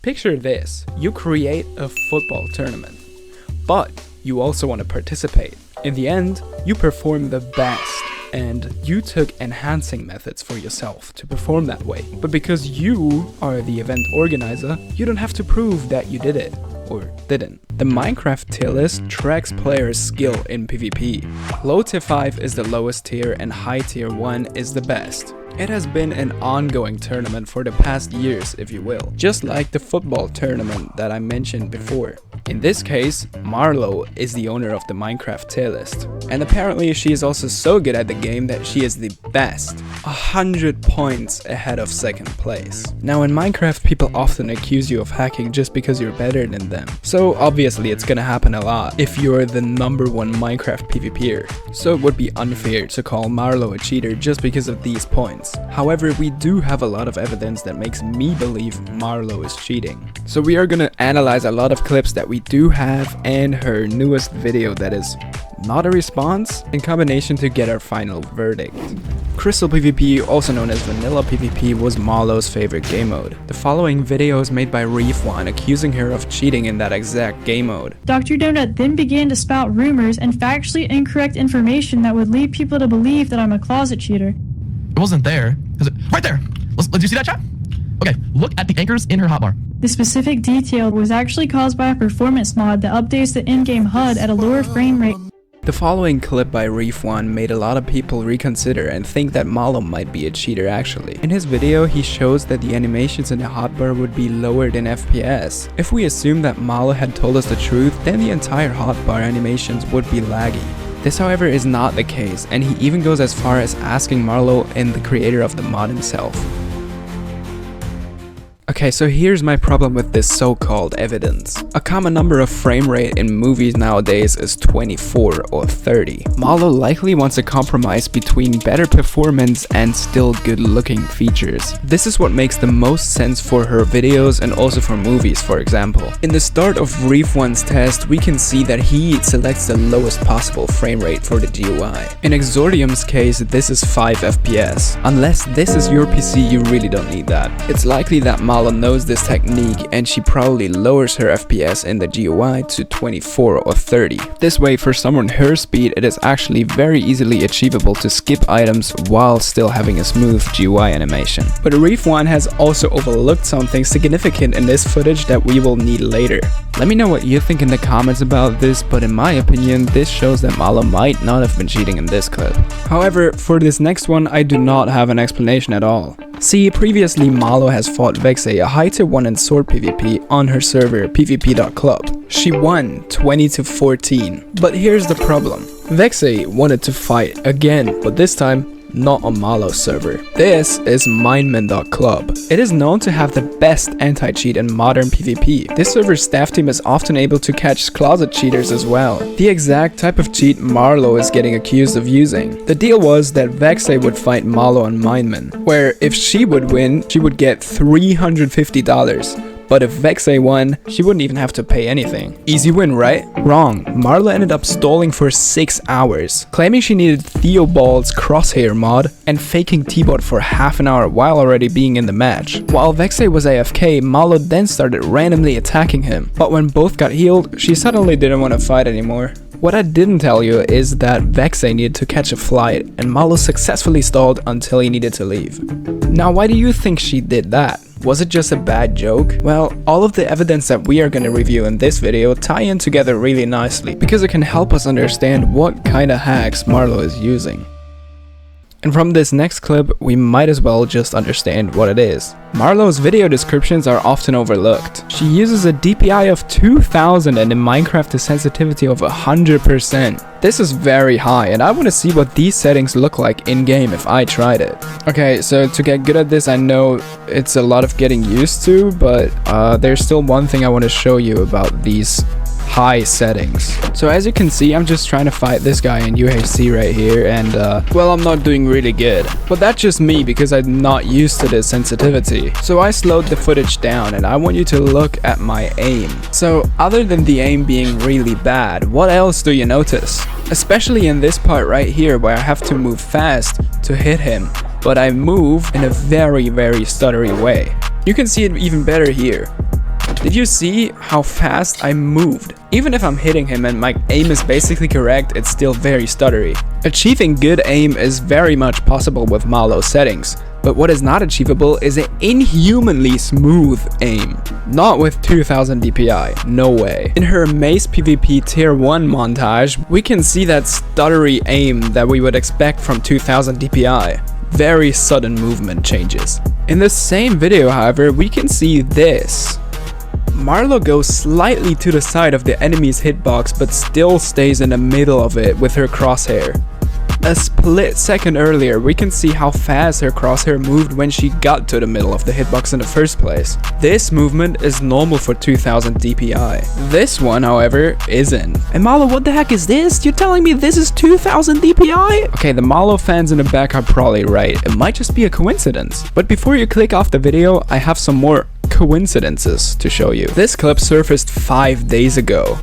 Picture this, you create a football tournament, but you also want to participate. In the end, you perform the best, and you took enhancing methods for yourself to perform that way. But because you are the event organizer, you don't have to prove that you did it, or didn't. The Minecraft tier list tracks players' skill in PvP. Low tier 5 is the lowest tier and high tier 1 is the best. It has been an ongoing tournament for the past years, if you will, just like the football tournament that I mentioned before. In this case, Marlow is the owner of the Minecraft tier list, and apparently she is also so good at the game that she is the best, 100 points ahead of second place. Now in Minecraft, people often accuse you of hacking just because you're better than them, so obviously it's gonna happen a lot if you're the #1 Minecraft PvPer, so it would be unfair to call Marlow a cheater just because of these points. However, we do have a lot of evidence that makes me believe Marlow is cheating. So we are gonna analyze a lot of clips that we do have and her newest video that is not a response in combination to get our final verdict. Crystal PvP, also known as Vanilla PvP, was Marlow's favorite game mode. The following video is made by Reef1 accusing her of cheating in that exact game mode. Dr. Donut then began to spout rumors and factually incorrect information that would lead people to believe that I'm a closet cheater. It wasn't there. Right there. Did you see that, chat? Okay, look at the anchors in her hotbar. The specific detail was actually caused by a performance mod that updates the in-game HUD at a lower frame rate. The following clip by Reef1 made a lot of people reconsider and think that Marlow might be a cheater actually. In his video, he shows that the animations in the hotbar would be lower than FPS. If we assume that Marlow had told us the truth, then the entire hotbar animations would be laggy. This, however, is not the case, and he even goes as far as asking Marlow and the creator of the mod himself. Okay, so here's my problem with this so-called evidence. A common number of frame rate in movies nowadays is 24 or 30. Marlow likely wants a compromise between better performance and still good-looking features. This is what makes the most sense for her videos and also for movies, for example. In the start of Reef1's test, we can see that he selects the lowest possible frame rate for the GUI. In Exordium's case, this is 5 FPS. Unless this is your PC, you really don't need that. It's likely that Marlow knows this technique and she probably lowers her FPS in the GUI to 24 or 30. This way, for someone her speed, it is actually very easily achievable to skip items while still having a smooth GUI animation. But Reef1 has also overlooked something significant in this footage that we will need later. Let me know what you think in the comments about this, but in my opinion, this shows that Marlow might not have been cheating in this clip. However, for this next one, I do not have an explanation at all. See, previously Marlow has fought Vexay, a high tier 1 in sword PvP, on her server pvp.club. She won 20-14. But here's the problem. Vexay wanted to fight again, but this time not on Marlow's server. This is Mindman.club. It is known to have the best anti-cheat in modern PvP. This server's staff team is often able to catch closet cheaters as well. The exact type of cheat Marlow is getting accused of using. The deal was that Vexay would fight Marlow on Mindman, where if she would win, she would get $350. But if Vexay won, she wouldn't even have to pay anything. Easy win, right? Wrong. Marlow ended up stalling for 6 hours, claiming she needed Theobald's crosshair mod and faking T-bot for half an hour while already being in the match. While Vexay was AFK, Marlow then started randomly attacking him. But when both got healed, she suddenly didn't want to fight anymore. What I didn't tell you is that Vexay needed to catch a flight, and Marlow successfully stalled until he needed to leave. Now, why do you think she did that? Was it just a bad joke? Well, all of the evidence that we are going to review in this video tie in together really nicely, because it can help us understand what kind of hacks Marlow is using. And from this next clip, we might as well just understand what it is. Marlow's video descriptions are often overlooked. She uses a DPI of 2000 and in Minecraft a sensitivity of 100%. This is very high, and I want to see what these settings look like in-game if I tried it. Okay, so to get good at this, I know it's a lot of getting used to, but there's still one thing I want to show you about these high settings. So as you can see, I'm just trying to fight this guy in UHC right here, and well, I'm not doing really good. But that's just me because I'm not used to this sensitivity. So I slowed the footage down, and I want you to look at my aim. So other than the aim being really bad, what else do you notice? Especially in this part right here where I have to move fast to hit him, but I move in a very stuttery way. You can see it even better here. Did you see how fast I moved? Even if I'm hitting him and my aim is basically correct, it's still very stuttery. Achieving good aim is very much possible with Marlow settings, but what is not achievable is an inhumanly smooth aim. Not with 2000 DPI, no way. In her Mace PvP Tier 1 montage, we can see that stuttery aim that we would expect from 2000 DPI. Very sudden movement changes. In the same video, however, we can see this. Marlow goes slightly to the side of the enemy's hitbox but still stays in the middle of it with her crosshair. A split second earlier, we can see how fast her crosshair moved when she got to the middle of the hitbox in the first place. This movement is normal for 2000 DPI. This one, however, isn't. And Marlow, what the heck is this? You're telling me this is 2000 DPI? Okay, the Marlow fans in the back are probably right. It might just be a coincidence. But before you click off the video, I have some more coincidences to show you. This clip surfaced 5 days ago.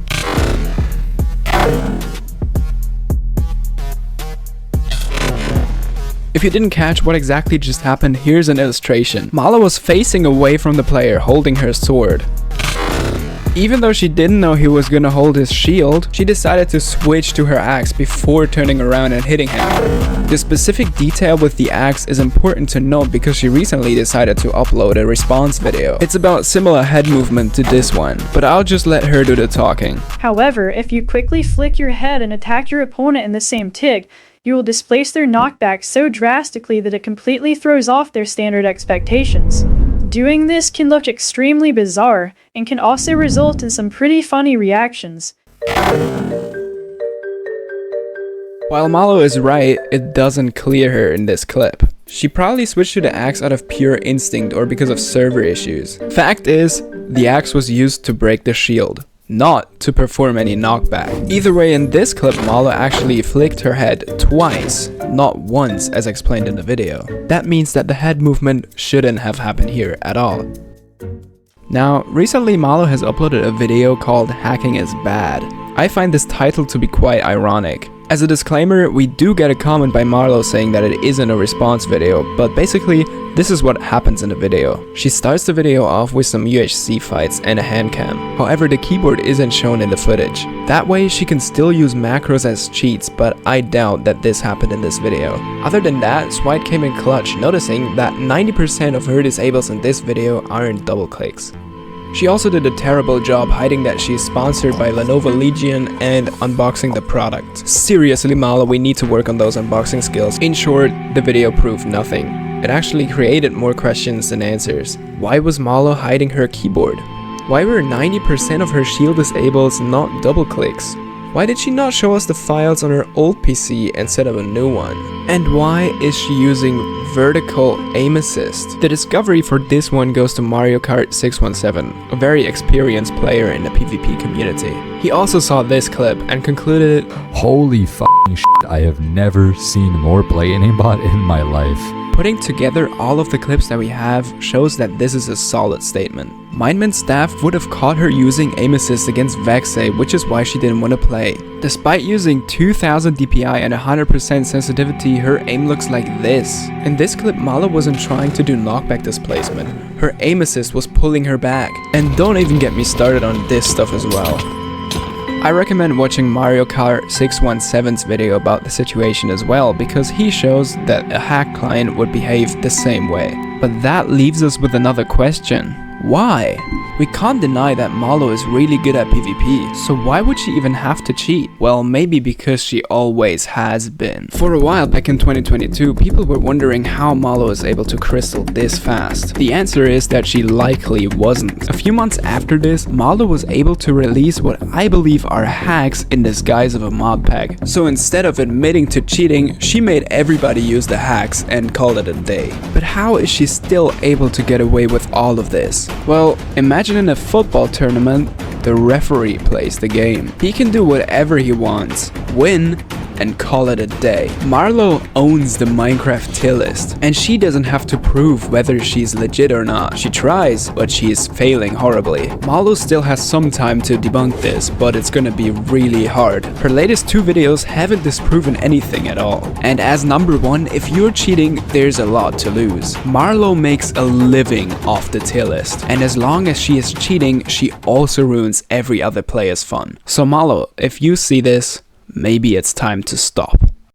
If you didn't catch what exactly just happened, here's an illustration. Marlow was facing away from the player, holding her sword. Even though she didn't know he was gonna hold his shield, she decided to switch to her axe before turning around and hitting him. The specific detail with the axe is important to note because she recently decided to upload a response video. It's about similar head movement to this one, but I'll just let her do the talking. However, if you quickly flick your head and attack your opponent in the same tick, you will displace their knockback so drastically that it completely throws off their standard expectations. Doing this can look extremely bizarre, and can also result in some pretty funny reactions. While Marlow is right, it doesn't clear her in this clip. She probably switched to the axe out of pure instinct or because of server issues. Fact is, the axe was used to break the shield, not to perform any knockback. Either way, in this clip, Marlow actually flicked her head twice, not once as explained in the video. That means that the head movement shouldn't have happened here at all. Now, recently Marlow has uploaded a video called Hacking is Bad. I find this title to be quite ironic. As a disclaimer, we do get a comment by Marlow saying that it isn't a response video, but basically, this is what happens in the video. She starts the video off with some UHC fights and a hand cam. However, the keyboard isn't shown in the footage. That way, she can still use macros as cheats, but I doubt that this happened in this video. Other than that, Swite came in clutch, noticing that 90% of her disables in this video aren't double clicks. She also did a terrible job hiding that she is sponsored by Lenovo Legion and unboxing the product. Seriously, Marlo, we need to work on those unboxing skills. In short, the video proved nothing. It actually created more questions than answers. Why was Marlo hiding her keyboard? Why were 90% of her shield disables not double clicks? Why did she not show us the files on her old PC instead of a new one? And why is she using vertical aim assist? The discovery for this one goes to Mario Kart 617, a very experienced player in the PvP community. He also saw this clip and concluded, "Holy f***ing shit, I have never seen more play an aimbot in my life." Putting together all of the clips that we have shows that this is a solid statement. Mindman's staff would have caught her using aim assist against Vexay, which is why she didn't want to play. Despite using 2000 DPI and 100% sensitivity, her aim looks like this. In this clip, Marlo wasn't trying to do knockback displacement. Her aim assist was pulling her back. And don't even get me started on this stuff as well. I recommend watching Mario Kart 617's video about the situation as well, because he shows that a hack client would behave the same way. But that leaves us with another question. Why? We can't deny that Marlo is really good at PvP, so why would she even have to cheat? Well, maybe because she always has been. For a while back in 2022, people were wondering how Marlo is able to crystal this fast. The answer is that she likely wasn't. A few months after this, Marlo was able to release what I believe are hacks in disguise of a mod pack. So instead of admitting to cheating, she made everybody use the hacks and called it a day. But how is she still able to get away with all of this? Well, imagine in a football tournament, the referee plays the game. He can do whatever he wants, win, and call it a day. Marlo owns the Minecraft tier list, and she doesn't have to prove whether she's legit or not. She tries, but she's failing horribly. Marlo still has some time to debunk this, but it's gonna be really hard. Her latest 2 videos haven't disproven anything at all. And as number 1, if you're cheating, there's a lot to lose. Marlo makes a living off the tier list, and as long as she is cheating, she also ruins every other player's fun. So Marlo, if you see this, maybe it's time to stop.